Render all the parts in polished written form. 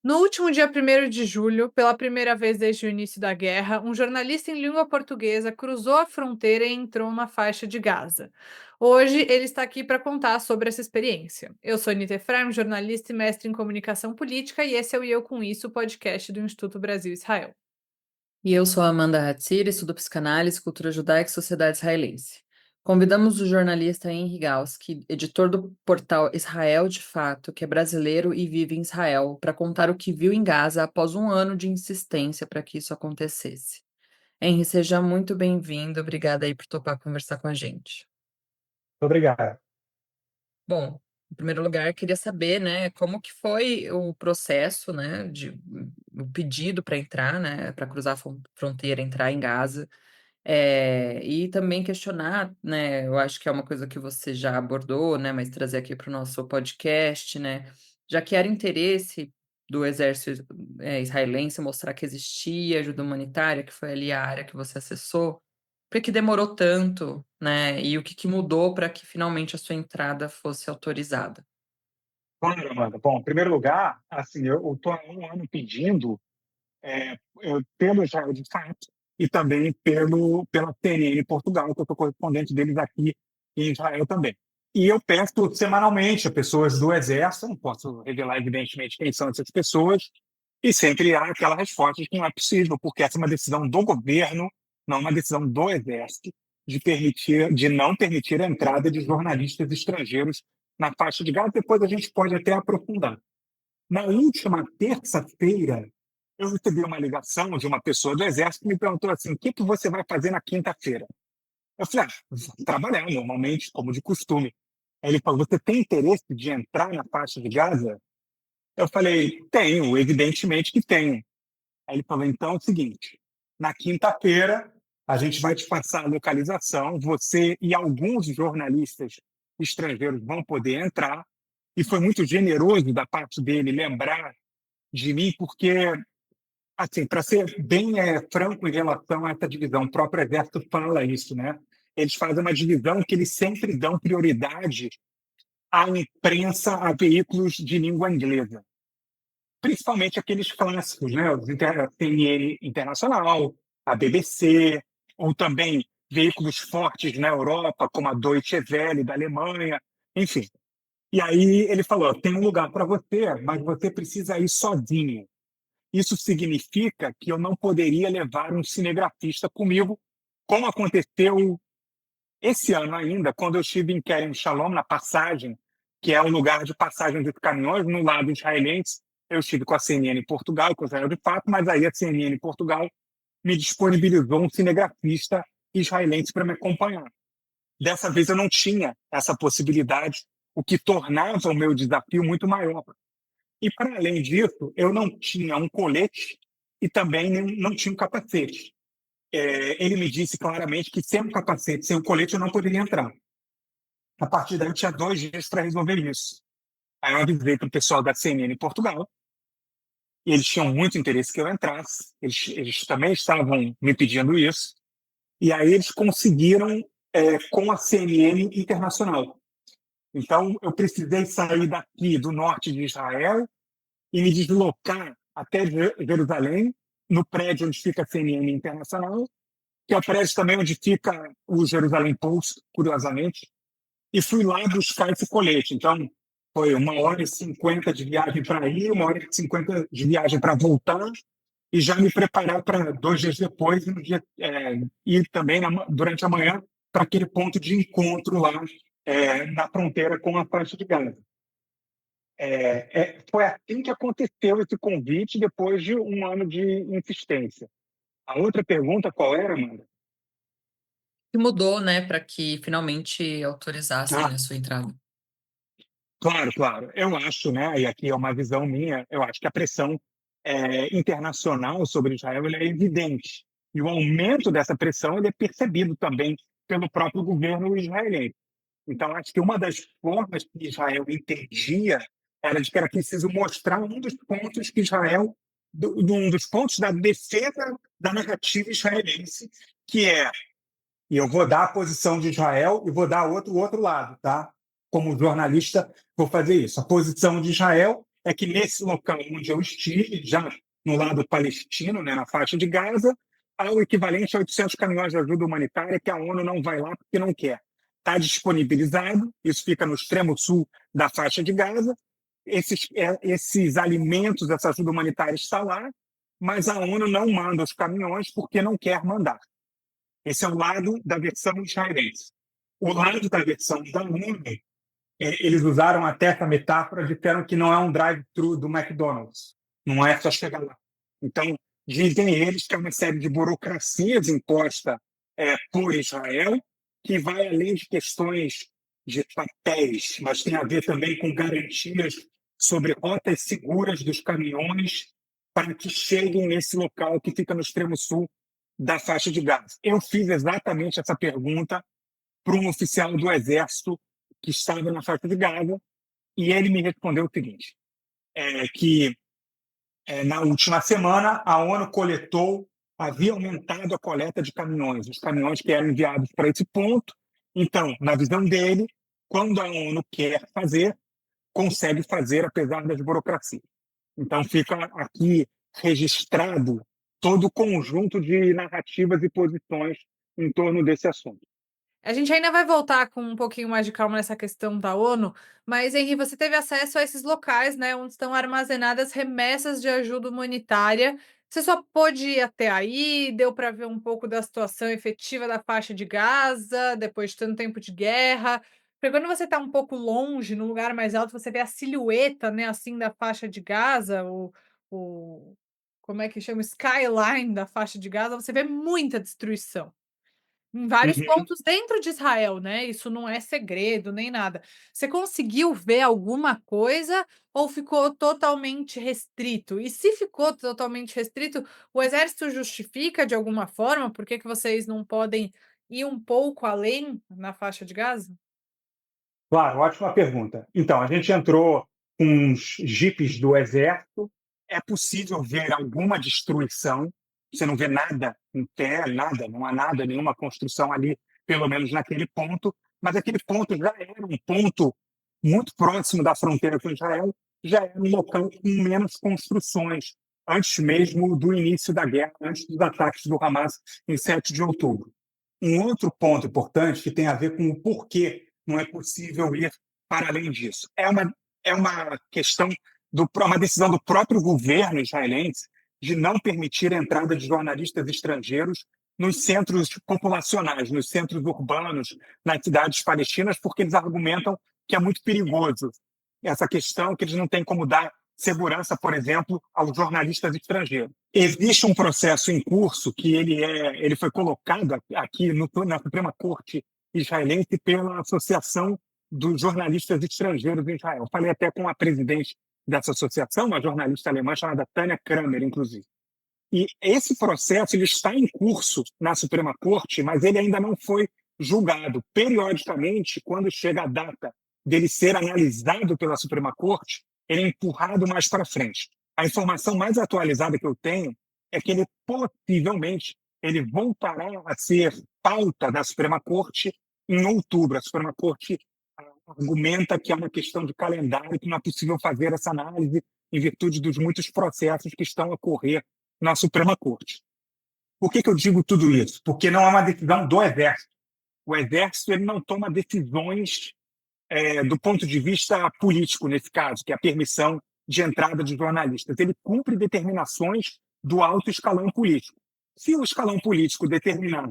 No último dia 1º de julho, pela primeira vez desde o início da guerra, um jornalista em língua portuguesa cruzou a fronteira e entrou na faixa de Gaza. Hoje, ele está aqui para contar sobre essa experiência. Eu sou Anita Efraim, jornalista e mestre em comunicação política, e esse é o E Eu Com Isso, o podcast do Instituto Brasil-Israel. E eu sou a Amanda Hatzir, estudo psicanálise, cultura judaica e sociedade israelense. Convidamos o jornalista Henri Galski, editor do portal Israel de Fato, que é brasileiro e vive em Israel, para contar o que viu em Gaza após um ano de insistência para que isso acontecesse. Henri, seja muito bem-vindo. Obrigada aí por topar conversar com a gente. Obrigado. Bom, em primeiro lugar, queria saber, né, como que foi o processo, né, o pedido para entrar, né, para cruzar a fronteira, entrar em Gaza. E também questionar, né, eu acho que é uma coisa que você já abordou, né, mas trazer aqui para o nosso podcast, né, já que era interesse do exército israelense mostrar que existia ajuda humanitária, que foi ali a área que você acessou, por que demorou tanto, né, e o que mudou para que finalmente a sua entrada fosse autorizada? Claro, Amanda. Bom, em primeiro lugar, assim, eu estou há um ano pedindo pelo Israel de Fato e também pela CNN Portugal, que eu sou correspondente deles aqui em Israel também. E eu peço semanalmente a pessoas do Exército, não posso revelar evidentemente quem são essas pessoas, e sempre há aquela resposta de que não é possível, porque essa é uma decisão do governo, não uma decisão do Exército, de não permitir a entrada de jornalistas estrangeiros na faixa de Gaza. Depois a gente pode até aprofundar. Na última terça-feira, eu recebi uma ligação de uma pessoa do Exército que me perguntou assim: o que você vai fazer na quinta-feira? Eu falei: vou trabalhar, normalmente, como de costume. Aí ele falou: você tem interesse de entrar na faixa de Gaza? Eu falei: tenho, evidentemente que tenho. Aí ele falou: então é o seguinte, na quinta-feira a gente vai te passar a localização, você e alguns jornalistas estrangeiros vão poder entrar. E foi muito generoso da parte dele lembrar de mim, porque, assim, para ser bem franco em relação a essa divisão, o próprio Exército fala isso, né? Eles fazem uma divisão que eles sempre dão prioridade à imprensa, a veículos de língua inglesa, principalmente aqueles clássicos, né? A CNN Internacional, a BBC, ou também veículos fortes na Europa, como a Deutsche Welle da Alemanha, enfim. E aí ele falou: tem um lugar para você, mas você precisa ir sozinho. Isso significa que eu não poderia levar um cinegrafista comigo, como aconteceu esse ano ainda, quando eu estive em Kerem Shalom, na passagem, que é o lugar de passagem dos caminhões, no lado israelense. Eu estive com a CNN em Portugal, com o Israel de Fato, mas aí a CNN em Portugal me disponibilizou um cinegrafista israelense para me acompanhar. Dessa vez eu não tinha essa possibilidade, o que tornava o meu desafio muito maior. E, para além disso, eu não tinha um colete e também não tinha um capacete. Ele me disse claramente que sem um capacete, sem um colete, eu não poderia entrar. A partir daí, eu tinha 2 dias para resolver isso. Aí eu avisei para o pessoal da CNN em Portugal, e eles tinham muito interesse que eu entrasse. Eles também estavam me pedindo isso. E aí eles conseguiram com a CNN Internacional. Então, eu precisei sair daqui do norte de Israel e me deslocar até Jerusalém, no prédio onde fica a CNN Internacional, que é o prédio também onde fica o Jerusalém Post, curiosamente, e fui lá buscar esse colete. Então, foi 1h50 de viagem para ir, 1h50 de viagem para voltar, e já me preparar para 2 dias depois, ir também durante a manhã para aquele ponto de encontro lá na fronteira com a faixa de Gaza. Foi assim que aconteceu esse convite depois de um ano de insistência. A outra pergunta qual era, Amanda? O que mudou, né, para que finalmente autorizassem a Ah, sua entrada? claro, claro. Eu acho, né, e aqui é uma visão minha, eu acho que a pressão internacional sobre Israel ela é evidente. E o aumento dessa pressão ele é percebido também pelo próprio governo israelense. Então, acho que uma das formas que Israel entendia era de que era preciso mostrar um dos pontos que Israel, um dos pontos da defesa da narrativa israelense, que é, e eu vou dar a posição de Israel e vou dar o outro lado, tá? Como jornalista, vou fazer isso. A posição de Israel é que nesse local onde eu estive, já no lado palestino, né, na faixa de Gaza, há o equivalente a 800 caminhões de ajuda humanitária que a ONU não vai lá porque não quer. Está disponibilizado, isso fica no extremo sul da faixa de Gaza, esses alimentos, essa ajuda humanitária está lá, mas a ONU não manda os caminhões porque não quer mandar. Esse é o lado da versão israelense. O lado da versão da ONU, eles usaram até essa metáfora, disseram que não é um drive-thru do McDonald's, não é só chegar lá. Então, dizem eles que é uma série de burocracias imposta por Israel, que vai além de questões de papéis, mas tem a ver também com garantias sobre rotas seguras dos caminhões para que cheguem nesse local que fica no extremo sul da faixa de Gaza. Eu fiz exatamente essa pergunta para um oficial do Exército que estava na faixa de Gaza e ele me respondeu o seguinte, que na última semana a ONU havia aumentado a coleta de caminhões, os caminhões que eram enviados para esse ponto. Então, na visão dele, quando a ONU quer fazer, consegue fazer apesar das burocracias. Então, fica aqui registrado todo o conjunto de narrativas e posições em torno desse assunto. A gente ainda vai voltar com um pouquinho mais de calma nessa questão da ONU, mas Henri, você teve acesso a esses locais, né, onde estão armazenadas remessas de ajuda humanitária. Você só pôde ir até aí? Deu para ver um pouco da situação efetiva da faixa de Gaza, depois de tanto tempo de guerra? Porque quando você está um pouco longe, num lugar mais alto, você vê a silhueta, né, assim, da faixa de Gaza, o como é que chama? Skyline da faixa de Gaza, você vê muita destruição. Em vários Uhum. pontos dentro de Israel, né, isso não é segredo nem nada. Você conseguiu ver alguma coisa ou ficou totalmente restrito? E se ficou totalmente restrito, o exército justifica de alguma forma por que que vocês não podem ir um pouco além na faixa de Gaza? Claro, ótima pergunta. Então, a gente entrou com uns jipes do Exército. É possível ver alguma destruição. Você não vê nada em pé, nada, não há nada, nenhuma construção ali, pelo menos naquele ponto. Mas aquele ponto já era um ponto muito próximo da fronteira com Israel, já era um local com menos construções, antes mesmo do início da guerra, antes dos ataques do Hamas em 7 de outubro. Um outro ponto importante que tem a ver com o porquê não é possível ir para além disso. É uma questão, uma decisão do próprio governo israelense de não permitir a entrada de jornalistas estrangeiros nos centros populacionais, nos centros urbanos, nas cidades palestinas, porque eles argumentam que é muito perigoso essa questão, que eles não têm como dar segurança, por exemplo, aos jornalistas estrangeiros. Existe um processo em curso que ele foi colocado aqui na Suprema Corte israelense pela Associação dos Jornalistas Estrangeiros em Israel. Falei até com a presidente dessa associação, uma jornalista alemã chamada Tânia Kramer, inclusive. E esse processo ele está em curso na Suprema Corte, mas ele ainda não foi julgado. Periodicamente, quando chega a data dele ser analisado pela Suprema Corte, ele é empurrado mais para frente. A informação mais atualizada que eu tenho é que ele possivelmente ele voltará a ser pauta da Suprema Corte em outubro. A Suprema Corte argumenta que é uma questão de calendário, que não é possível fazer essa análise em virtude dos muitos processos que estão a ocorrer na Suprema Corte. Por que eu digo tudo isso? Porque não é uma decisão do Exército. O Exército ele não toma decisões do ponto de vista político, nesse caso, que é a permissão de entrada de jornalistas. Ele cumpre determinações do alto escalão político. Se o escalão político determinar,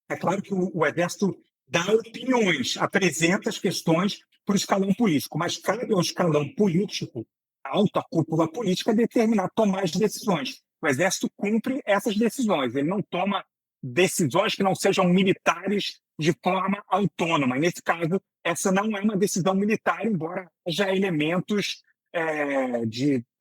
é claro que o Exército dá opiniões, apresenta as questões para o escalão político, mas cabe ao escalão político, a alta cúpula política, determinar, tomar as decisões. O Exército cumpre essas decisões, ele não toma decisões que não sejam militares de forma autônoma. E, nesse caso, essa não é uma decisão militar, embora haja elementos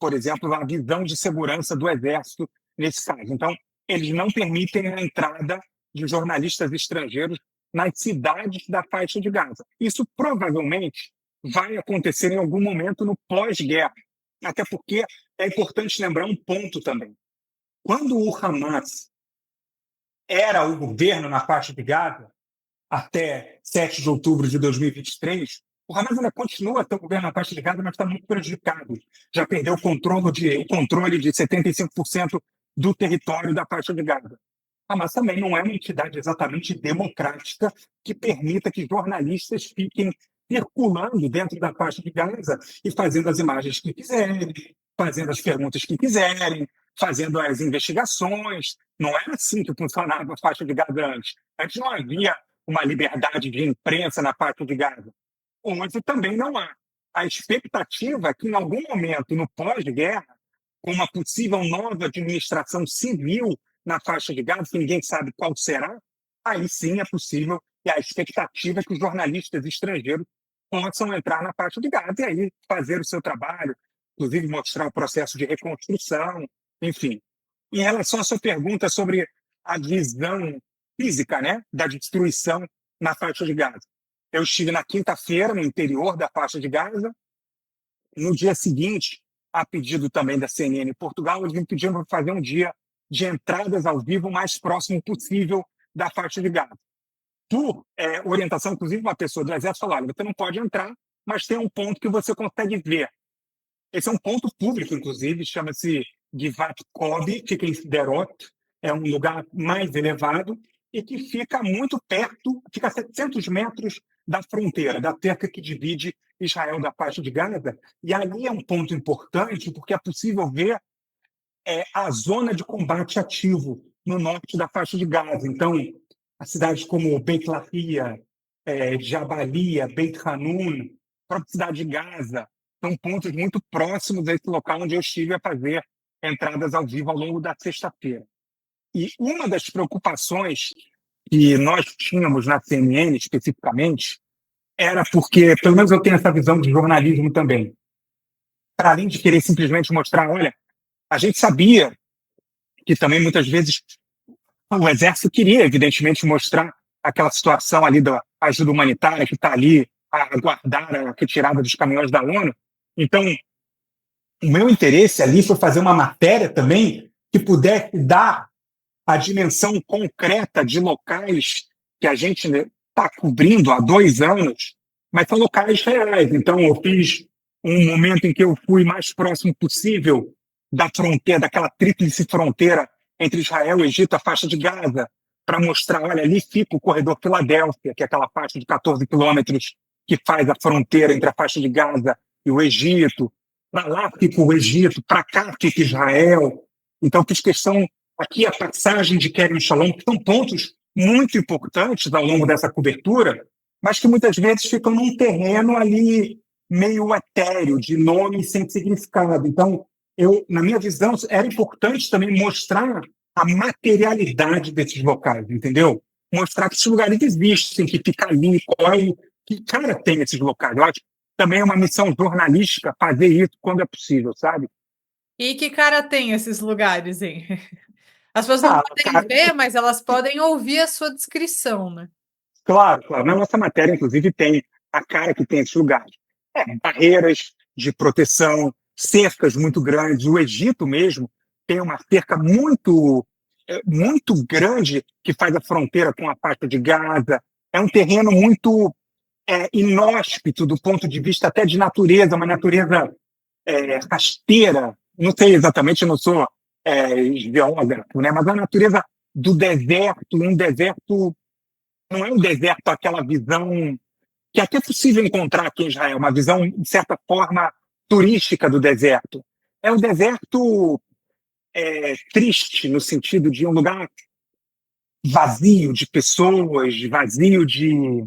por exemplo, a visão de segurança do Exército nesse caso. Então, eles não permitem a entrada de jornalistas estrangeiros nas cidades da faixa de Gaza. Isso provavelmente vai acontecer em algum momento no pós-guerra, até porque é importante lembrar um ponto também. Quando o Hamas era o governo na faixa de Gaza, até 7 de outubro de 2023, O Hamas ainda continua a ter o governo na faixa de Gaza, mas está muito prejudicado. Já perdeu o controle de 75% do território da faixa de Gaza. Hamas também não é uma entidade exatamente democrática que permita que jornalistas fiquem circulando dentro da faixa de Gaza e fazendo as imagens que quiserem, fazendo as perguntas que quiserem, fazendo as investigações. Não era assim que funcionava a faixa de Gaza antes. Antes não havia uma liberdade de imprensa na faixa de Gaza. Hoje também não há. A expectativa é que, em algum momento, no pós-guerra, com uma possível nova administração civil na faixa de Gaza, que ninguém sabe qual será, aí sim é possível, e a expectativa é que os jornalistas estrangeiros possam entrar na faixa de Gaza e aí fazer o seu trabalho, inclusive mostrar o processo de reconstrução, enfim. Em relação à sua pergunta sobre a visão física, né, da destruição na faixa de Gaza. Eu estive na quinta-feira no interior da faixa de Gaza. No dia seguinte, a pedido também da CNN em Portugal, eles me pediram para fazer um dia de entradas ao vivo o mais próximo possível da faixa de Gaza. Por orientação, inclusive, uma pessoa do Exército falou: olha, você não pode entrar, mas tem um ponto que você consegue ver. Esse é um ponto público, inclusive, chama-se Givat Kobi, fica em Sderot, é um lugar mais elevado e que fica muito perto, fica a 700 metros da fronteira, da cerca que divide Israel da faixa de Gaza. E ali é um ponto importante, porque é possível ver a zona de combate ativo no norte da faixa de Gaza. Então, as cidades como Beit Lahia, Jabalia, Beit Hanun, a própria cidade de Gaza, são pontos muito próximos a esse local onde eu estive a fazer entradas ao vivo ao longo da sexta-feira. E uma das preocupações que nós tínhamos na CNN, especificamente, era porque, pelo menos eu tenho essa visão de jornalismo também, para além de querer simplesmente mostrar, olha, a gente sabia que também muitas vezes o Exército queria, evidentemente, mostrar aquela situação ali da ajuda humanitária que está ali a aguardar a retirada dos caminhões da ONU. Então, o meu interesse ali foi fazer uma matéria também que pudesse dar a dimensão concreta de locais que a gente está cobrindo há 2 anos, mas são locais reais. Então, eu fiz um momento em que eu fui mais próximo possível da fronteira, daquela tríplice fronteira entre Israel, Egito, a faixa de Gaza, para mostrar, olha, ali fica o corredor Filadélfia, que é aquela faixa de 14 quilômetros que faz a fronteira entre a faixa de Gaza e o Egito. Para lá fica o Egito, para cá fica Israel. Então, fiz questão aqui a passagem de Kerem Shalom, que são pontos muito importantes ao longo dessa cobertura, mas que muitas vezes ficam num terreno ali meio etéreo, de nome sem significado. Então, na minha visão, era importante também mostrar a materialidade desses locais, entendeu? Mostrar que esses lugares existem, que fica ali, que cara tem esses locais. Eu acho que também é uma missão jornalística fazer isso quando é possível, sabe? E que cara tem esses lugares, hein? As pessoas não podem Cara, ver, mas elas podem ouvir a sua descrição, né? claro, claro. Na nossa matéria, inclusive, tem a cara que tem esses lugares. Barreiras de proteção, cercas muito grandes. O Egito mesmo tem uma cerca muito grande que faz a fronteira com a faixa de Gaza. É um terreno muito inóspito do ponto de vista até de natureza, uma natureza rasteira. Não sei exatamente, eu não sou geógrafo, né? Mas a natureza do deserto, um deserto, não é um deserto aquela visão que até é possível encontrar aqui em Israel, uma visão, de certa forma, turística do deserto. É um deserto triste, no sentido de um lugar vazio de pessoas, vazio de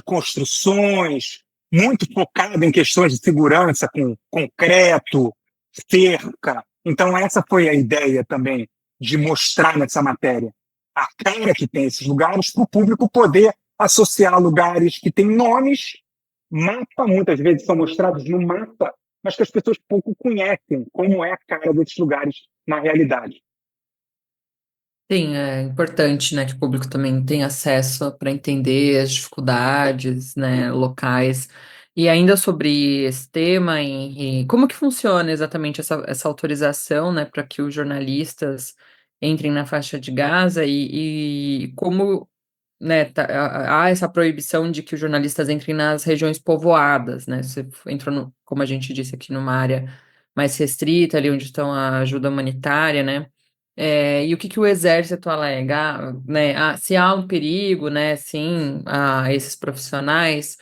construções, muito focado em questões de segurança, com concreto, cerca. Então, essa foi a ideia também de mostrar nessa matéria a cara que tem esses lugares para o público poder associar lugares que têm nomes, mapa, muitas vezes são mostrados no mapa, mas que as pessoas pouco conhecem como é a cara desses lugares na realidade. Sim, é importante, né, que o público também tenha acesso para entender as dificuldades, né, locais. E ainda sobre esse tema, Henri, como que funciona exatamente essa autorização, né, para que os jornalistas entrem na faixa de Gaza e como né, há essa proibição de que os jornalistas entrem nas regiões povoadas, né? Você entrou, como a gente disse aqui, numa área mais restrita, ali onde estão a ajuda humanitária, né? E o que o exército alega, né? Se há um perigo, né, sim, a esses profissionais,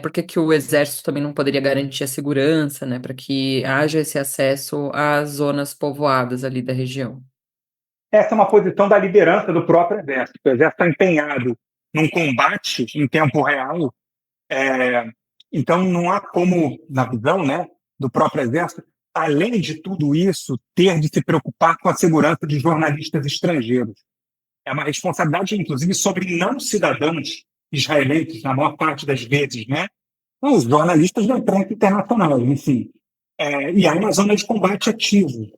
por que o exército também não poderia garantir a segurança, né, para que haja esse acesso às zonas povoadas ali da região? Essa é uma posição da liderança do próprio Exército. O Exército está empenhado num combate em tempo real, então não há como, na visão, né, do próprio Exército, além de tudo isso, ter de se preocupar com a segurança de jornalistas estrangeiros. É uma responsabilidade, inclusive, sobre não cidadãos israelenses, na maior parte das vezes, né? Não, os jornalistas da imprensa internacional, enfim. E há uma zona de combate ativo.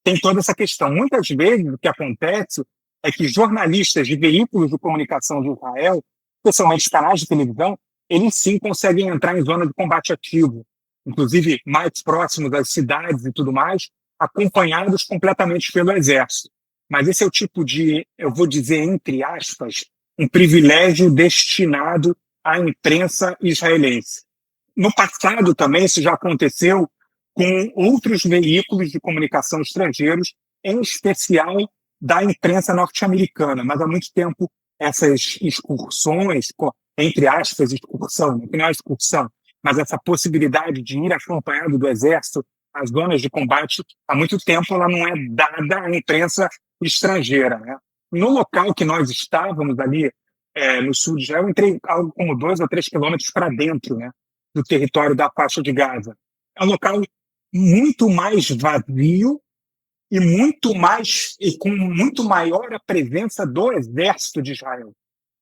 Tem toda essa questão. Muitas vezes o que acontece é que jornalistas de veículos de comunicação de Israel, especialmente canais de televisão, eles sim conseguem entrar em zona de combate ativo, inclusive mais próximos das cidades e tudo mais, acompanhados completamente pelo exército. Mas esse é o tipo de, eu vou dizer entre aspas, um privilégio destinado à imprensa israelense. No passado também isso já aconteceu com outros veículos de comunicação estrangeiros, em especial da imprensa norte-americana. Mas há muito tempo essas excursões, entre aspas, excursão, não é uma excursão, mas essa possibilidade de ir acompanhado do exército às zonas de combate, há muito tempo ela não é dada à imprensa estrangeira, né? No local que nós estávamos ali, no sul de Israel, eu entrei algo como 2 ou 3 quilômetros para dentro, né, do território da faixa de Gaza. É um local muito mais vazio e com muito maior a presença do exército de Israel.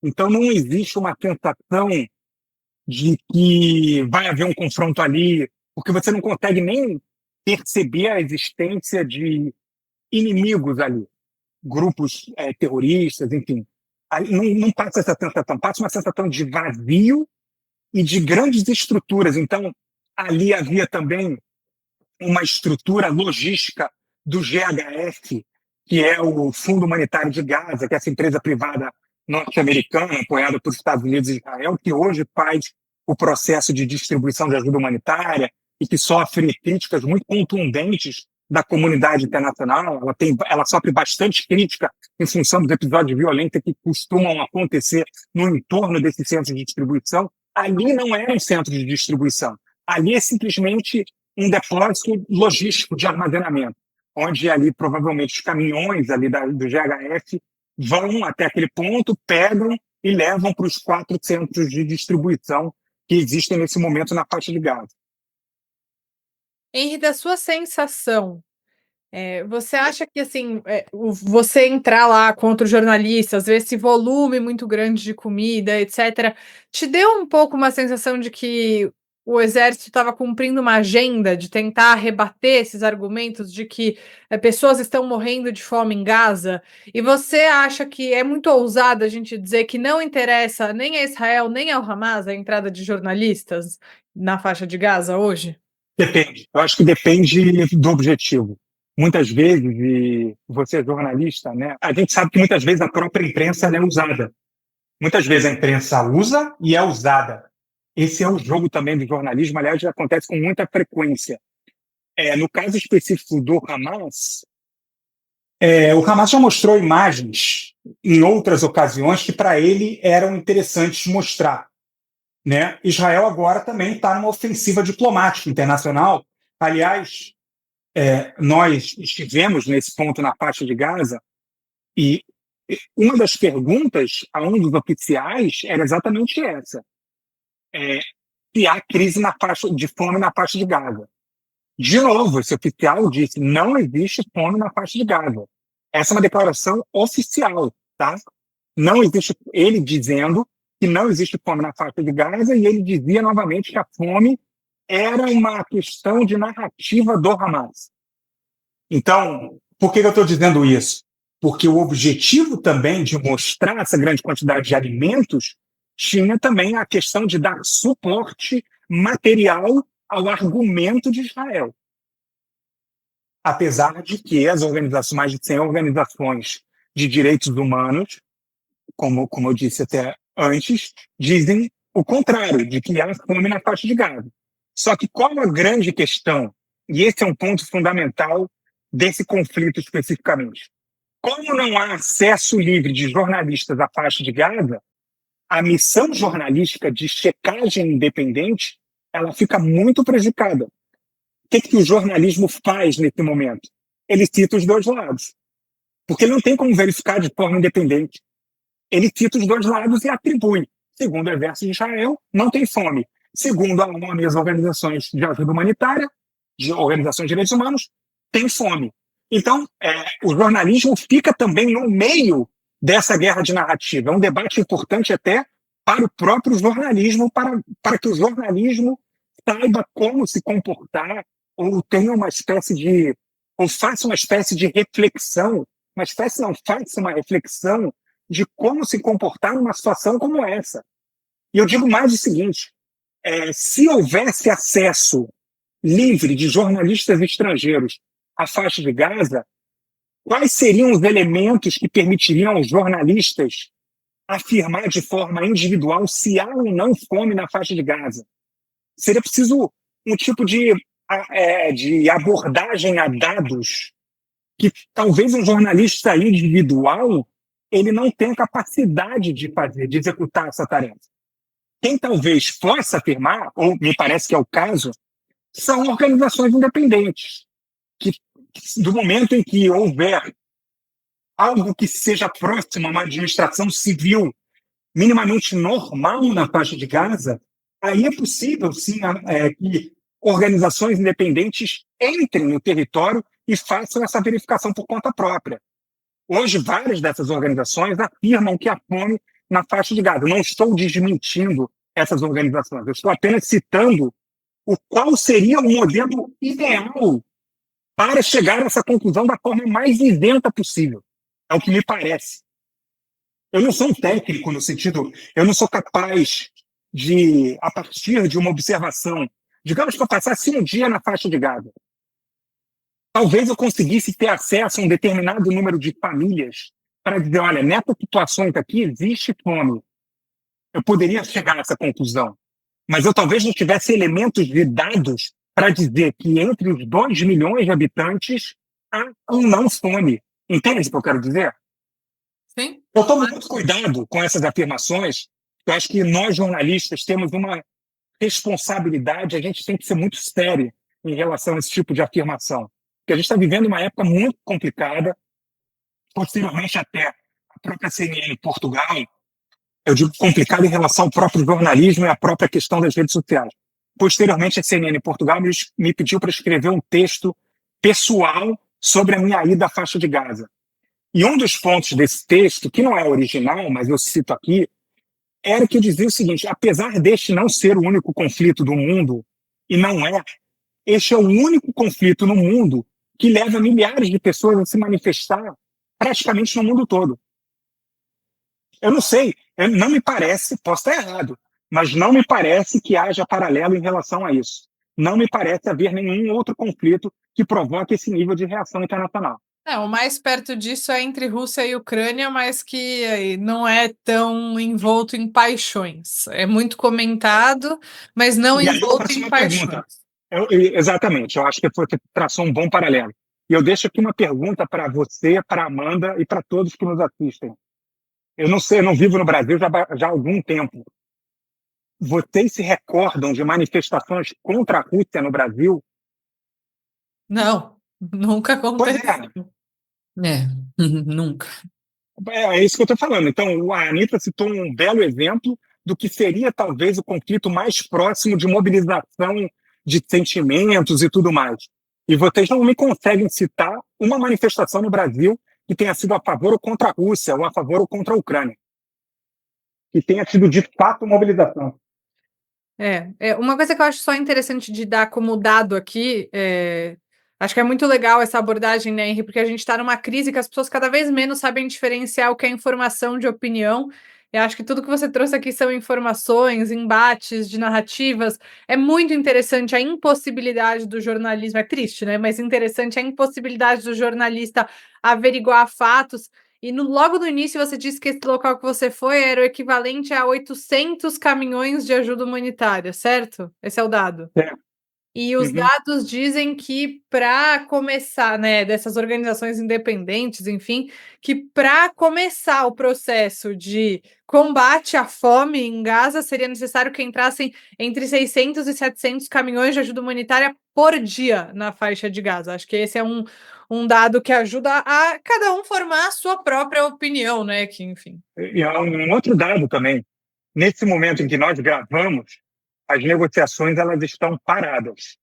Então não existe uma sensação de que vai haver um confronto ali, porque você não consegue nem perceber a existência de inimigos ali, grupos terroristas, enfim. Aí não passa essa sensação, passa uma sensação de vazio e de grandes estruturas. Então, ali havia também uma estrutura logística do GHF, que é o Fundo Humanitário de Gaza, que é essa empresa privada norte-americana, apoiada por Estados Unidos e Israel, que hoje faz o processo de distribuição de ajuda humanitária e que sofre críticas muito contundentes da comunidade internacional. Ela sofre bastante crítica em função dos episódios de violência que costumam acontecer no entorno desses centros de distribuição. Ali não é um centro de distribuição. Ali é simplesmente um depósito logístico de armazenamento, onde ali provavelmente os caminhões ali do GHF vão até aquele ponto, pegam e levam para os 4 centros de distribuição que existem nesse momento na faixa de Gaza. Henri, da sua sensação, você acha que assim, você entrar lá contra os jornalistas, ver esse volume muito grande de comida, etc., te deu um pouco uma sensação de que o exército estava cumprindo uma agenda de tentar rebater esses argumentos de que pessoas estão morrendo de fome em Gaza? E você acha que é muito ousado a gente dizer que não interessa nem a Israel nem ao Hamas a entrada de jornalistas na faixa de Gaza hoje? Depende. Eu acho que depende do objetivo. Muitas vezes, e você é jornalista, né? A gente sabe que muitas vezes a própria imprensa é usada. Muitas vezes a imprensa usa e é usada. Esse é o jogo também do jornalismo, aliás, acontece com muita frequência. No caso específico do Hamas, o Hamas já mostrou imagens em outras ocasiões que para ele eram interessantes mostrar, né? Israel agora também está numa ofensiva diplomática internacional. Aliás, nós estivemos nesse ponto na faixa de Gaza e uma das perguntas a um dos oficiais era exatamente essa: se há crise de fome na faixa de Gaza. De novo, esse oficial disse: não existe fome na faixa de Gaza. Essa é uma declaração oficial, tá? Não existe, ele dizendo que não existe fome na faixa de Gaza, e ele dizia novamente que a fome era uma questão de narrativa do Hamas. Então, por que eu estou dizendo isso? Porque o objetivo também de mostrar essa grande quantidade de alimentos tinha também a questão de dar suporte material ao argumento de Israel. Apesar de que as organizações, mais de 100 organizações de direitos humanos, como eu disse até antes, dizem o contrário, de que há fome na faixa de Gaza. Só que qual a grande questão, e esse é um ponto fundamental desse conflito especificamente, como não há acesso livre de jornalistas à faixa de Gaza, a missão jornalística de checagem independente ela fica muito prejudicada. O que o jornalismo faz nesse momento? Ele cita os dois lados, porque ele não tem como verificar de forma independente. Ele cita os dois lados e atribui. Segundo o Exército de Israel, não tem fome. Segundo a ONU e as organizações de ajuda humanitária, de organizações de direitos humanos, tem fome. Então, o jornalismo fica também no meio dessa guerra de narrativa. É um debate importante até para o próprio jornalismo, para que o jornalismo saiba como se comportar ou tenha uma espécie de... ou faça uma espécie de reflexão, faça uma reflexão de como se comportar numa situação como essa. E eu digo mais o seguinte, se houvesse acesso livre de jornalistas estrangeiros à faixa de Gaza, quais seriam os elementos que permitiriam aos jornalistas afirmar de forma individual se há ou não fome na faixa de Gaza? Seria preciso um tipo de abordagem a dados que talvez um jornalista individual ele não tenha capacidade de fazer, de executar essa tarefa. Quem talvez possa afirmar, ou me parece que é o caso, são organizações independentes, que do momento em que houver algo que seja próximo a uma administração civil minimamente normal na faixa de Gaza, aí é possível, sim, que organizações independentes entrem no território e façam essa verificação por conta própria. Hoje, várias dessas organizações afirmam que há fome na faixa de Gaza. Eu não estou desmentindo essas organizações, eu estou apenas citando qual seria o modelo ideal para chegar a essa conclusão da forma mais isenta possível. É o que me parece. Eu não sou um técnico no sentido, eu não sou capaz de, a partir de uma observação, digamos que eu passasse um dia na faixa de Gaza, talvez eu conseguisse ter acesso a um determinado número de famílias para dizer, olha, nessas situações aqui existe fome. Eu poderia chegar a essa conclusão, mas eu talvez não tivesse elementos de dados para dizer que entre os 2 milhões de habitantes há ou não fome. Entende o que eu quero dizer? Sim. Eu tomo muito cuidado com essas afirmações. Eu acho que nós, jornalistas, temos uma responsabilidade, a gente tem que ser muito sério em relação a esse tipo de afirmação. Porque a gente está vivendo uma época muito complicada, posteriormente até a própria CNN em Portugal, eu digo complicada em relação ao próprio jornalismo e à própria questão das redes sociais. Posteriormente, a CNN em Portugal me pediu para escrever um texto pessoal sobre a minha ida à faixa de Gaza. E um dos pontos desse texto, que não é original, mas eu cito aqui, era que eu dizia o seguinte, apesar deste não ser o único conflito do mundo, e não é, este é o único conflito no mundo que leva milhares de pessoas a se manifestar praticamente no mundo todo. Eu não sei, não me parece, posso estar errado, mas não me parece que haja paralelo em relação a isso. Não me parece haver nenhum outro conflito que provoque esse nível de reação internacional. O mais perto disso é entre Rússia e Ucrânia, mas que não é tão envolto em paixões. É muito comentado, mas não E aí eu envolto faço em uma paixões. pergunta. Exatamente, eu acho que você traçou um bom paralelo. E eu deixo aqui uma pergunta para você, para a Amanda e para todos que nos assistem. Eu não sei, eu não vivo no Brasil já há algum tempo. Vocês se recordam de manifestações contra a Rússia no Brasil? Não, nunca Pois aconteceu. Nunca. é isso que eu estou falando. Então, a Anitta citou um belo exemplo do que seria talvez o conflito mais próximo de mobilização de sentimentos e tudo mais. E vocês não me conseguem citar uma manifestação no Brasil que tenha sido a favor ou contra a Rússia, ou a favor ou contra a Ucrânia. Que tenha tido de fato mobilização. Uma coisa que eu acho só interessante de dar como dado aqui, acho que é muito legal essa abordagem, né, Henri, porque a gente está numa crise que as pessoas cada vez menos sabem diferenciar o que é informação de opinião. Eu acho que tudo que você trouxe aqui são informações, embates de narrativas. É muito interessante a impossibilidade do jornalismo, é triste, né, mas interessante a impossibilidade do jornalista averiguar fatos. E logo no início você disse que esse local que você foi era o equivalente a 800 caminhões de ajuda humanitária, certo? Esse é o dado? É. E os Uhum. dados dizem que para começar, né, dessas organizações independentes, enfim, que para começar o processo de combate à fome em Gaza, seria necessário que entrassem entre 600 e 700 caminhões de ajuda humanitária por dia na faixa de Gaza. Acho que esse é um dado que ajuda a cada um formar a sua própria opinião, né, que enfim. E há um outro dado também. Nesse momento em que nós gravamos, as negociações elas estão paradas.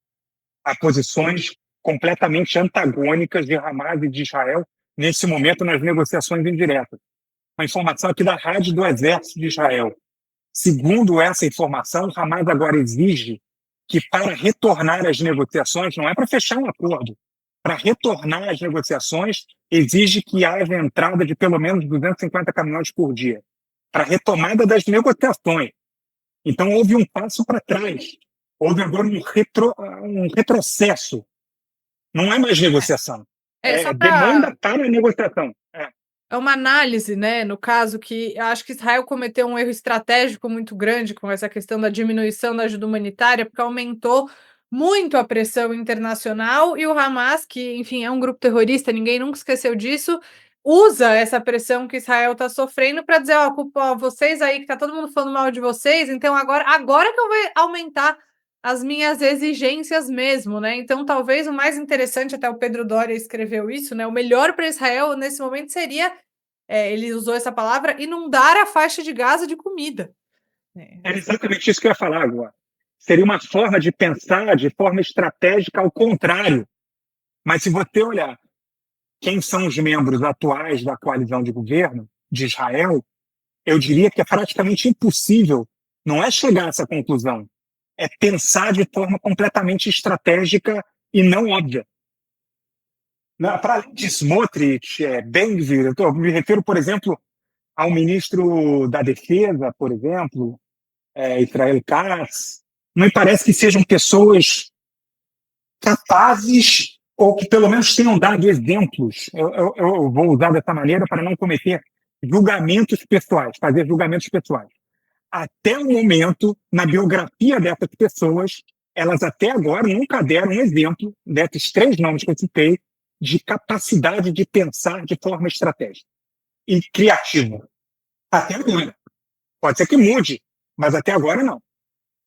Há posições completamente antagônicas de Hamas e de Israel nesse momento nas negociações indiretas. Uma informação aqui da Rádio do Exército de Israel. Segundo essa informação, Hamas agora exige que, para retornar às negociações, não é para fechar um acordo, para retornar às negociações, exige que haja entrada de pelo menos 250 caminhões por dia, para a retomada das negociações. Então, houve um passo para trás. Houve agora um retrocesso. Não é mais negociação. Só É para demanda para a negociação. É uma análise, né, no caso, que eu acho que Israel cometeu um erro estratégico muito grande com essa questão da diminuição da ajuda humanitária, porque aumentou muito a pressão internacional e o Hamas, que, enfim, é um grupo terrorista, ninguém nunca esqueceu disso, usa essa pressão que Israel está sofrendo para dizer, ó, culpa, ó, vocês aí, que tá todo mundo falando mal de vocês, então agora que eu vou aumentar as minhas exigências mesmo, né? Então, talvez o mais interessante, até o Pedro Doria escreveu isso, né? O melhor para Israel nesse momento seria, ele usou essa palavra, inundar a faixa de Gaza de comida. É exatamente isso que eu ia falar agora. Seria uma forma de pensar de forma estratégica ao contrário. Mas se você olhar quem são os membros atuais da coalizão de governo de Israel, eu diria que é praticamente impossível, não é chegar a essa conclusão, é pensar de forma completamente estratégica e não óbvia. Para além de Smotrich, Ben-Gvir, eu me refiro, por exemplo, ao ministro da Defesa, por exemplo, Israel Katz. Não me parece que sejam pessoas capazes ou que pelo menos tenham dado exemplos. Eu vou usar dessa maneira para não cometer julgamentos pessoais, fazer julgamentos pessoais. Até o momento, na biografia dessas pessoas, elas até agora nunca deram um exemplo, desses 3 nomes que eu citei, de capacidade de pensar de forma estratégica e criativa. Até agora. Pode ser que mude, mas até agora não.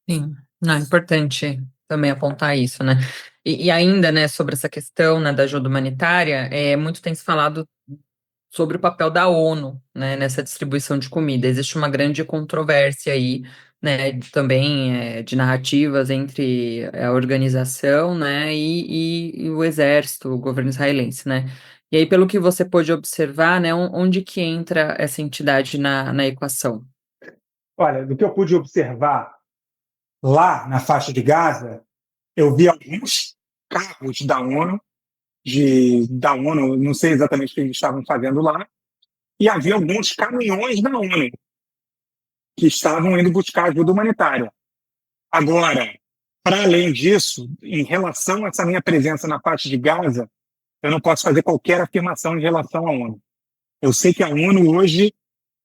Sim, não, é importante também apontar isso, né? E ainda, né, sobre essa questão, né, da ajuda humanitária, muito tem se falado sobre o papel da ONU, né, nessa distribuição de comida. Existe uma grande controvérsia aí, né, também de narrativas entre a organização, né, e o exército, o governo israelense, né? E aí, pelo que você pôde observar, né, onde que entra essa entidade na equação? Olha, do que eu pude observar lá na faixa de Gaza, eu vi alguns carros da ONU, não sei exatamente o que eles estavam fazendo lá, e havia alguns caminhões da ONU que estavam indo buscar ajuda humanitária. Agora, para além disso, em relação a essa minha presença na faixa de Gaza, eu não posso fazer qualquer afirmação em relação à ONU. Eu sei que a ONU hoje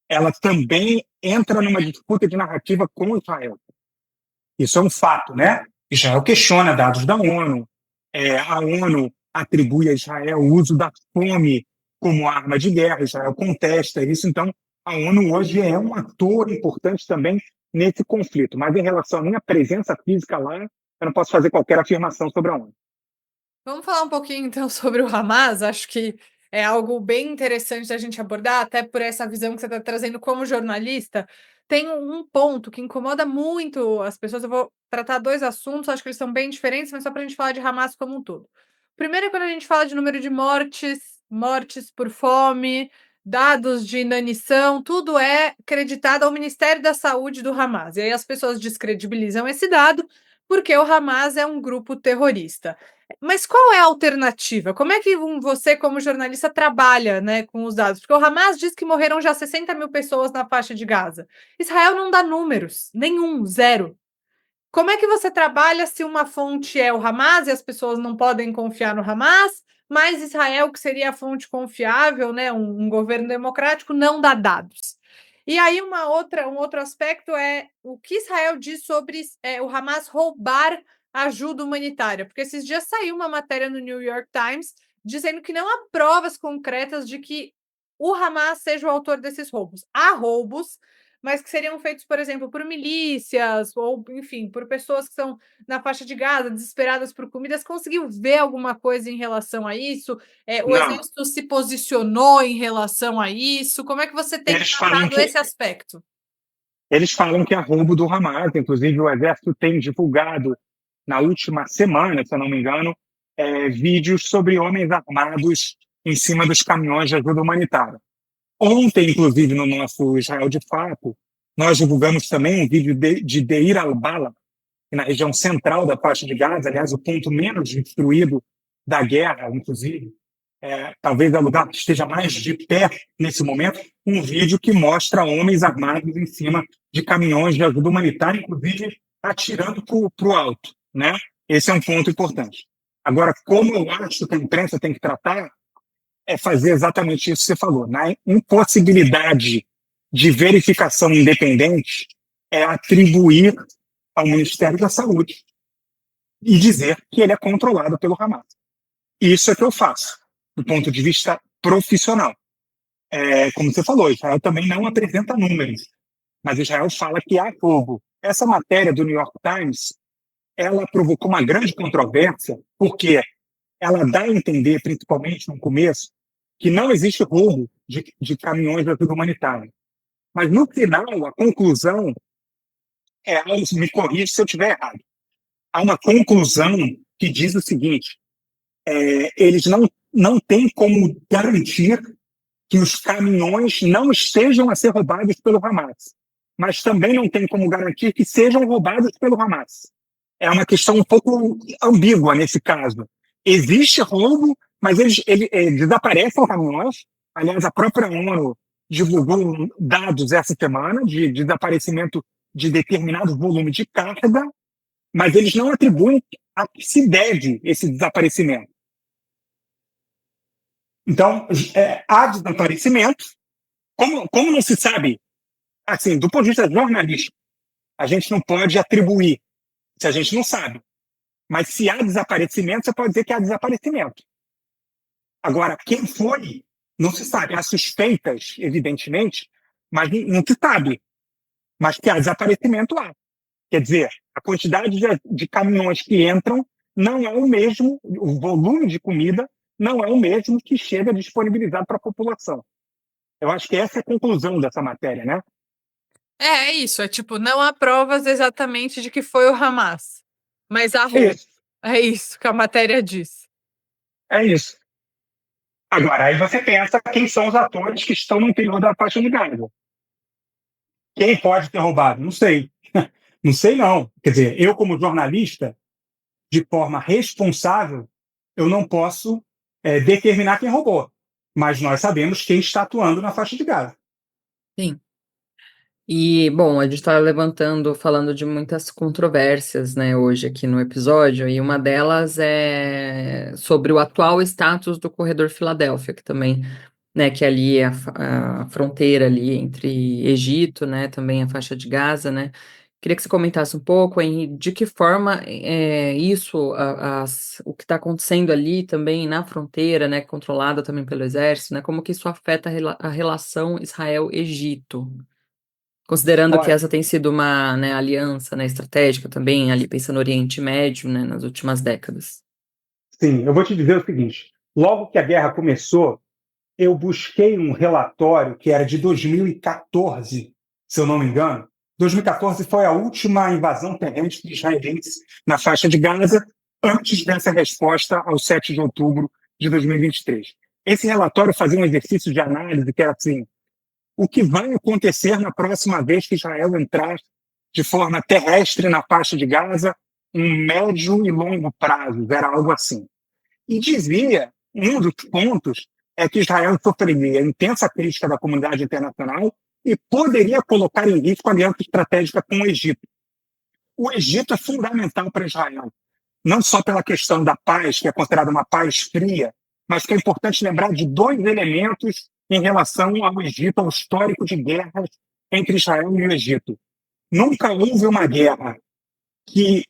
ela também entra numa disputa de narrativa com Israel. Isso é um fato, né? Israel questiona dados da ONU. A ONU atribui a Israel o uso da fome como arma de guerra. Israel contesta isso. Então, a ONU hoje é um ator importante também nesse conflito. Mas em relação à minha presença física lá, eu não posso fazer qualquer afirmação sobre a ONU. Vamos falar um pouquinho então sobre o Hamas, acho que é algo bem interessante da gente abordar, até por essa visão que você está trazendo como jornalista. Tem um ponto que incomoda muito as pessoas, eu vou tratar 2 assuntos, acho que eles são bem diferentes, mas só para a gente falar de Hamas como um todo. Primeiro é quando a gente fala de número de mortes por fome, dados de inanição, tudo é creditado ao Ministério da Saúde do Hamas. E aí as pessoas descredibilizam esse dado, porque o Hamas é um grupo terrorista. Mas qual é a alternativa? Como é que você, como jornalista, trabalha, né, com os dados? Porque o Hamas diz que morreram já 60.000 pessoas na faixa de Gaza. Israel não dá números, nenhum, zero. Como é que você trabalha se uma fonte é o Hamas e as pessoas não podem confiar no Hamas, mas Israel, que seria a fonte confiável, né, um governo democrático, não dá dados. E aí um outro aspecto é o que Israel diz sobre o Hamas roubar ajuda humanitária, porque esses dias saiu uma matéria no New York Times dizendo que não há provas concretas de que o Hamas seja o autor desses roubos. Há roubos, mas que seriam feitos, por exemplo, por milícias ou, enfim, por pessoas que estão na faixa de Gaza, desesperadas por comidas. Conseguiu ver alguma coisa em relação a isso? O Não, exército se posicionou em relação a isso? Como é que você tem eles falam tratado que esse aspecto? eles falam que é roubo do Hamas. Inclusive, o Exército tem divulgado na última semana, se eu não me engano, vídeos sobre homens armados em cima dos caminhões de ajuda humanitária. Ontem, inclusive, no nosso Israel de Fato, nós divulgamos também um vídeo de Deir al-Bala, na região central da faixa de Gaza, aliás, o ponto menos destruído da guerra, inclusive, talvez é o lugar que esteja mais de pé nesse momento, um vídeo que mostra homens armados em cima de caminhões de ajuda humanitária, inclusive atirando para o alto, né? Esse é um ponto importante. Agora, como eu acho que a imprensa tem que tratar, é fazer exatamente isso que você falou. Na impossibilidade de verificação independente, é atribuir ao Ministério da Saúde e dizer que ele é controlado pelo Hamas. Isso é que eu faço, do ponto de vista profissional. Como você falou, Israel também não apresenta números, mas Israel fala que há roubo. Essa matéria do New York Times, ela provocou uma grande controvérsia, porque ela dá a entender, principalmente no começo, que não existe roubo de caminhões de ajuda humanitária. Mas, no final, a conclusão me corrija se eu estiver errado, há uma conclusão que diz o seguinte: eles não têm como garantir que os caminhões não estejam a ser roubados pelo Hamas, mas também não tem como garantir que sejam roubados pelo Hamas. É uma questão um pouco ambígua nesse caso. Existe roubo, mas eles desaparecem os caminhões. Aliás, a própria ONU divulgou dados essa semana de desaparecimento de determinado volume de carga, mas eles não atribuem a que se deve esse desaparecimento. Então, há desaparecimento. Como não se sabe, assim, do ponto de vista jornalístico, a gente não pode atribuir se a gente não sabe. Mas se há desaparecimento, você pode dizer que há desaparecimento. Agora, quem foi, não se sabe. Há suspeitas, evidentemente, mas não se sabe. Mas que há desaparecimento, há. Quer dizer, a quantidade de caminhões que entram não é o mesmo, o volume de comida não é o mesmo que chega disponibilizado para a população. Eu acho que essa é a conclusão dessa matéria, né? É isso, tipo, não há provas exatamente de que foi o Hamas, mas há roubo. Isso. É isso que a matéria diz. É isso. Agora, aí você pensa quem são os atores que estão no interior da faixa de Gaza. Quem pode ter roubado? Não sei. Não sei, não. Quer dizer, eu, como jornalista, de forma responsável, eu não posso determinar quem roubou. Mas nós sabemos quem está atuando na faixa de Gaza. Sim. E, bom, a gente está falando de muitas controvérsias, né, hoje aqui no episódio, e uma delas é sobre o atual status do corredor Filadélfia, que também, né, que ali é a fronteira ali entre Egito, né, também a faixa de Gaza, né. Queria que você comentasse um pouco de que forma o que está acontecendo ali também na fronteira, né, controlada também pelo exército, né, como que isso afeta a relação Israel-Egito. Considerando que Olha, essa tem sido uma, né, aliança, né, estratégica também, ali pensando no Oriente Médio, né, nas últimas décadas. sim, eu vou te dizer o seguinte. Logo que a guerra começou, eu busquei um relatório que era de 2014, se eu não me engano. 2014 foi a última invasão terrestre israelense na faixa de Gaza, antes dessa resposta ao 7 de outubro de 2023. Esse relatório fazia um exercício de análise que era assim: o que vai acontecer na próxima vez que Israel entrar de forma terrestre na faixa de Gaza, um médio e longo prazo, era algo assim. E dizia, um dos pontos é que Israel sofreria intensa crítica da comunidade internacional e poderia colocar em risco a aliança estratégica com o Egito. O Egito é fundamental para Israel, não só pela questão da paz, que é considerada uma paz fria, mas que é importante lembrar de dois elementos em relação ao Egito, ao histórico de guerras entre Israel e o Egito. Nunca houve uma guerra que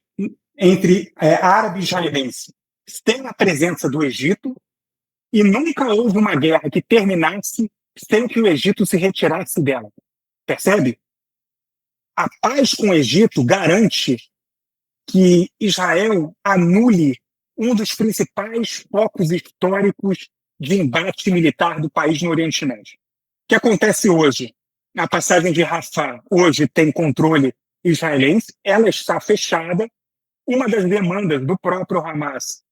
entre árabe e israelense sem a presença do Egito, e nunca houve uma guerra que terminasse sem que o Egito se retirasse dela. Percebe? A paz com o Egito garante que Israel anule um dos principais focos históricos de embate militar do país no Oriente Médio. O que acontece hoje? A passagem de Rafah hoje tem controle israelense, ela está fechada. Uma das demandas do próprio Hamas,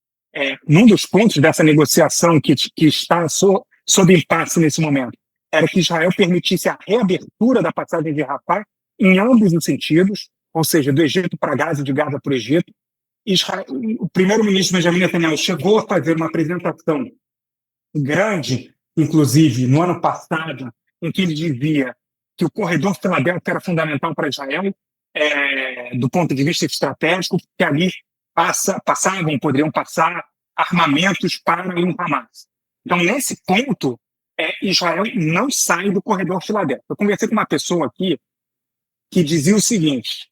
num dos pontos dessa negociação que está sob impasse nesse momento, era que Israel permitisse a reabertura da passagem de Rafah em ambos os sentidos, ou seja, do Egito para Gaza e de Gaza para o Egito. O primeiro-ministro Benjamin Netanyahu chegou a fazer uma apresentação grande, inclusive no ano passado, em que ele dizia que o corredor Filadélfia era fundamental para Israel, do ponto de vista estratégico, que ali poderiam passar armamentos para o Hamas. Então, nesse ponto, Israel não sai do corredor Filadélfia. Eu conversei com uma pessoa aqui que dizia o seguinte: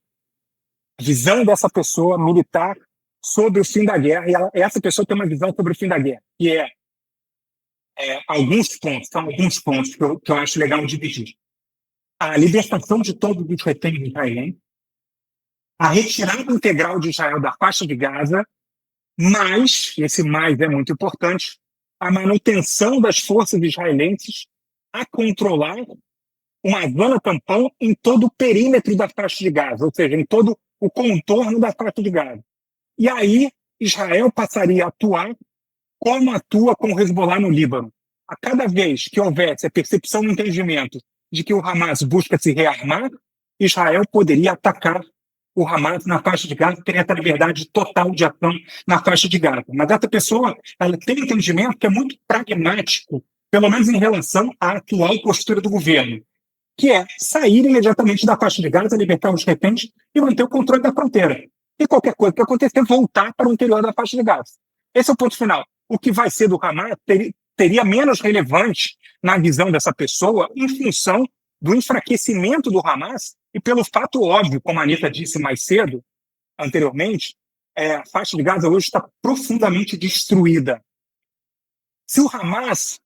a visão dessa pessoa militar sobre o fim da guerra, e essa pessoa tem uma visão sobre o fim da guerra, que alguns pontos que eu acho legal dividir. A libertação de todos os reféns israelenses, a retirada integral de Israel da faixa de Gaza, mas, esse mais é muito importante, a manutenção das forças israelenses a controlar uma zona tampão em todo o perímetro da faixa de Gaza, ou seja, em todo o contorno da faixa de Gaza. E aí, Israel passaria a atuar como atua com o Hezbollah no Líbano. A cada vez que houvesse a percepção e o entendimento de que o Hamas busca se rearmar, Israel poderia atacar o Hamas na faixa de Gaza, teria essa liberdade total de ação na faixa de Gaza. Mas essa pessoa, ela tem um entendimento que é muito pragmático, pelo menos em relação à atual postura do governo, que é sair imediatamente da faixa de Gaza, libertar os reféns e manter o controle da fronteira. E qualquer coisa que acontecer, voltar para o interior da faixa de Gaza. Esse é o ponto final. O que vai ser do Hamas teria menos relevante na visão dessa pessoa em função do enfraquecimento do Hamas e pelo fato óbvio, como a Anitta disse mais cedo, anteriormente, a faixa de Gaza hoje está profundamente destruída. Se o Hamas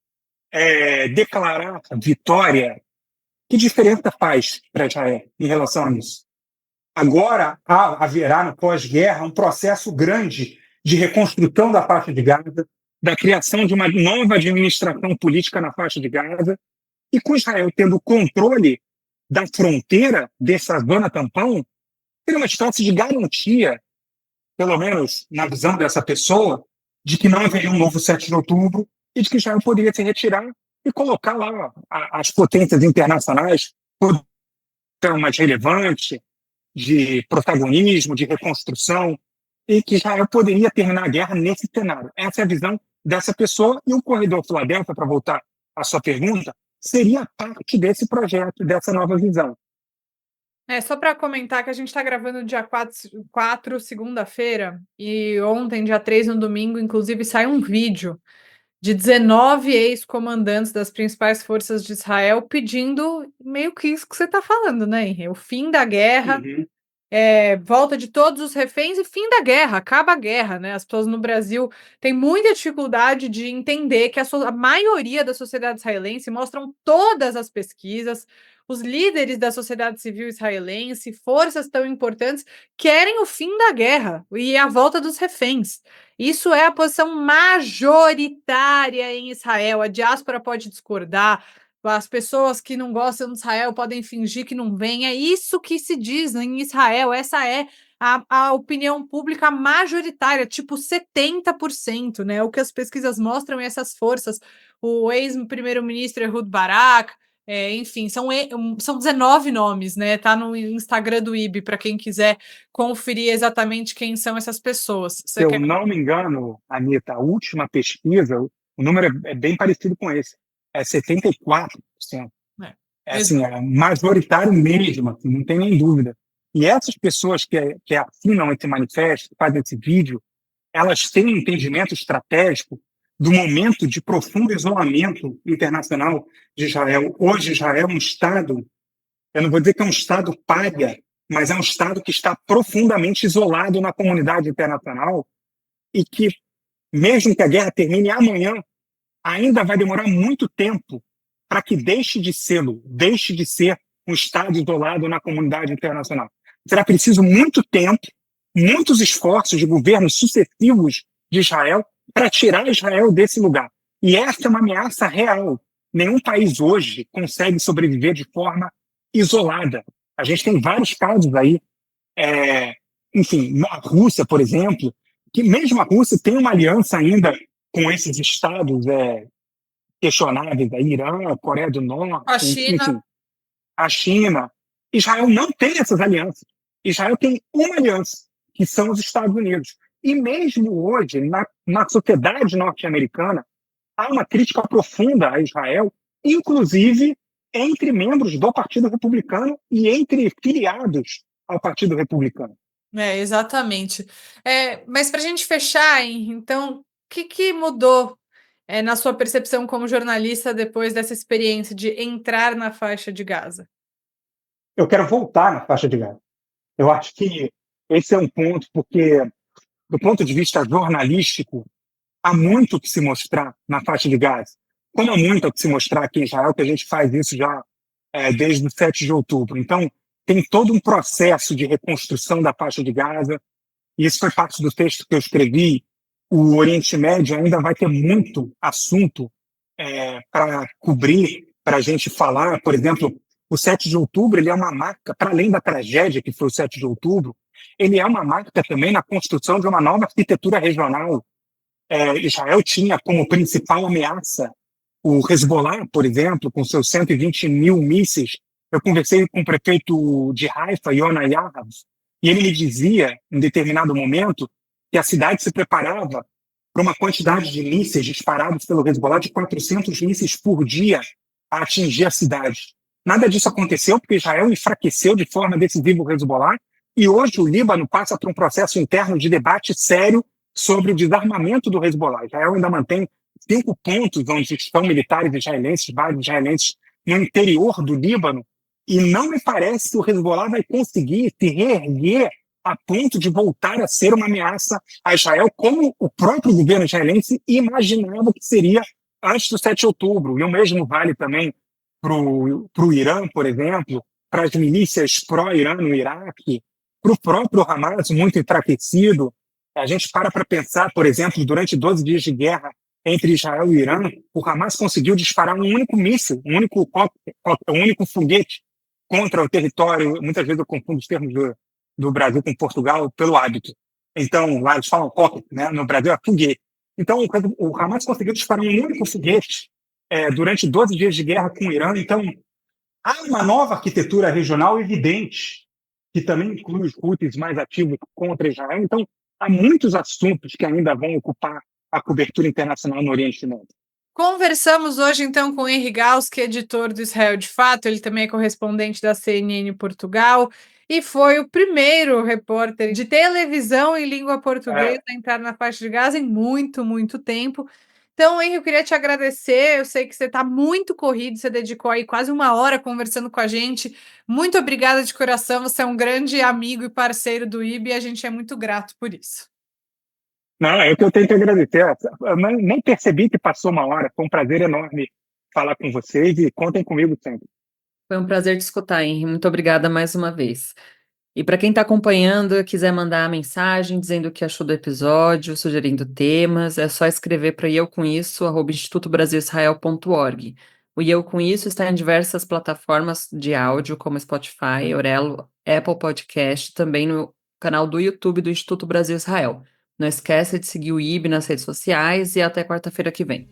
declarar vitória, que diferença faz para Israel em relação a isso? Agora haverá, no pós-guerra, um processo grande de reconstrução da faixa de Gaza, da criação de uma nova administração política na faixa de Gaza, e com Israel tendo o controle da fronteira dessa zona tampão, teria uma espécie de garantia, pelo menos na visão dessa pessoa, de que não haveria um novo 7 de outubro e de que Israel poderia se retirar e colocar lá as potências internacionais, tão mais relevante, de protagonismo, de reconstrução, e que Israel poderia terminar a guerra nesse cenário. Essa é a visão dessa pessoa, e o corredor Filadélfia, para voltar à sua pergunta, seria parte desse projeto, dessa nova visão. Só para comentar que a gente está gravando dia 4, segunda-feira, e ontem, dia 3, no domingo, inclusive, sai um vídeo de 19 ex-comandantes das principais forças de Israel pedindo meio que isso que você está falando, né, Henrique? O fim da guerra, volta de todos os reféns e fim da guerra, acaba a guerra, né? As pessoas no Brasil têm muita dificuldade de entender que a maioria da sociedade israelense, mostram todas as pesquisas, os líderes da sociedade civil israelense, forças tão importantes, querem o fim da guerra e a volta dos reféns. Isso é a posição majoritária em Israel. A diáspora pode discordar, as pessoas que não gostam de Israel podem fingir que não vêm. É isso que se diz em Israel. Essa é a opinião pública majoritária, tipo 70%, né? O que as pesquisas mostram é essas forças. O ex-primeiro-ministro Ehud Barak, enfim, são 19 nomes, né? Tá no Instagram do IB, para quem quiser conferir exatamente quem são essas pessoas. Se eu não me engano, Anitta, a última pesquisa, o número é bem parecido com esse. É 74%. Assim, é majoritário mesmo, assim, não tem nem dúvida. E essas pessoas que assinam esse manifesto, que fazem esse vídeo, elas têm um entendimento estratégico do momento de profundo isolamento internacional de Israel. Hoje, Israel é um Estado, eu não vou dizer que é um Estado pária, mas é um Estado que está profundamente isolado na comunidade internacional e que, mesmo que a guerra termine amanhã, ainda vai demorar muito tempo para que deixe de ser um Estado isolado na comunidade internacional. Será preciso muito tempo, muitos esforços de governos sucessivos de Israel para tirar Israel desse lugar. E essa é uma ameaça real. Nenhum país hoje consegue sobreviver de forma isolada. A gente tem vários casos aí, enfim, a Rússia, por exemplo, que mesmo a Rússia tem uma aliança ainda com esses estados questionáveis, a Irã, a Coreia do Norte, A China. enfim, a China. Israel não tem essas alianças. Israel tem uma aliança, que são os Estados Unidos. E mesmo hoje, na sociedade norte-americana, há uma crítica profunda a Israel, inclusive entre membros do Partido Republicano e entre filiados ao Partido Republicano. Exatamente. Mas para a gente fechar, Henri, então, o que mudou na sua percepção como jornalista depois dessa experiência de entrar na faixa de Gaza? Eu quero voltar na faixa de Gaza. Eu acho que esse é um ponto, porque, do ponto de vista jornalístico, há muito que se mostrar na faixa de Gaza. Como há muito que se mostrar aqui em Israel, que a gente faz isso já desde o 7 de outubro. Então, tem todo um processo de reconstrução da faixa de Gaza, e isso foi parte do texto que eu escrevi. O Oriente Médio ainda vai ter muito assunto para cobrir, para a gente falar. Por exemplo, o 7 de outubro ele é uma marca, para além da tragédia que foi o 7 de outubro, ele é uma marca também na construção de uma nova arquitetura regional. Israel tinha como principal ameaça o Hezbollah, por exemplo, com seus 120 mil mísseis. Eu conversei com o prefeito de Haifa, Yona Yahav, e ele me dizia, em determinado momento, que a cidade se preparava para uma quantidade de mísseis disparados pelo Hezbollah de 400 mísseis por dia a atingir a cidade. Nada disso aconteceu porque Israel enfraqueceu de forma decisiva o Hezbollah, e hoje o Líbano passa por um processo interno de debate sério sobre o desarmamento do Hezbollah. Israel ainda mantém 5 pontos onde estão militares israelenses, vários israelenses, no interior do Líbano, e não me parece que o Hezbollah vai conseguir se reerguer a ponto de voltar a ser uma ameaça a Israel, como o próprio governo israelense imaginava que seria antes do 7 de outubro. E o mesmo vale também para o Irã, por exemplo, para as milícias pró-Irã no Iraque, para o próprio Hamas, muito enfraquecido. A gente para pensar, por exemplo, durante 12 dias de guerra entre Israel e Irã, o Hamas conseguiu disparar um único míssil, um único foguete contra o território. Muitas vezes eu confundo os termos do Brasil com Portugal pelo hábito. Então, lá eles falam rocket, né? No Brasil é foguete. Então, o Hamas conseguiu disparar um único foguete durante 12 dias de guerra com o Irã. Então, há uma nova arquitetura regional evidente, que também inclui os Houthis mais ativos contra Israel. Então, há muitos assuntos que ainda vão ocupar a cobertura internacional no Oriente Médio. Conversamos hoje, então, com Henri Gauss, que é editor do Israel de Fato, ele também é correspondente da CNN Portugal, e foi o primeiro repórter de televisão em língua portuguesa a entrar na faixa de Gaza em muito, muito tempo. Então, Henri, eu queria te agradecer, eu sei que você está muito corrido, você dedicou aí quase 1 hora conversando com a gente. Muito obrigada de coração, você é um grande amigo e parceiro do IB e a gente é muito grato por isso. Não, é o que eu tenho que agradecer. Eu nem percebi que passou 1 hora. Foi um prazer enorme falar com vocês e contem comigo sempre. Foi um prazer te escutar, Henri. Muito obrigada mais uma vez. E para quem está acompanhando e quiser mandar mensagem dizendo o que achou do episódio, sugerindo temas, é só escrever para eucomisso@institutobrasilisrael.org. O E Eu Com Isso está em diversas plataformas de áudio, como Spotify, Orelo, Apple Podcast, também no canal do YouTube do Instituto Brasil Israel. Não esqueça de seguir o IB nas redes sociais e até quarta-feira que vem.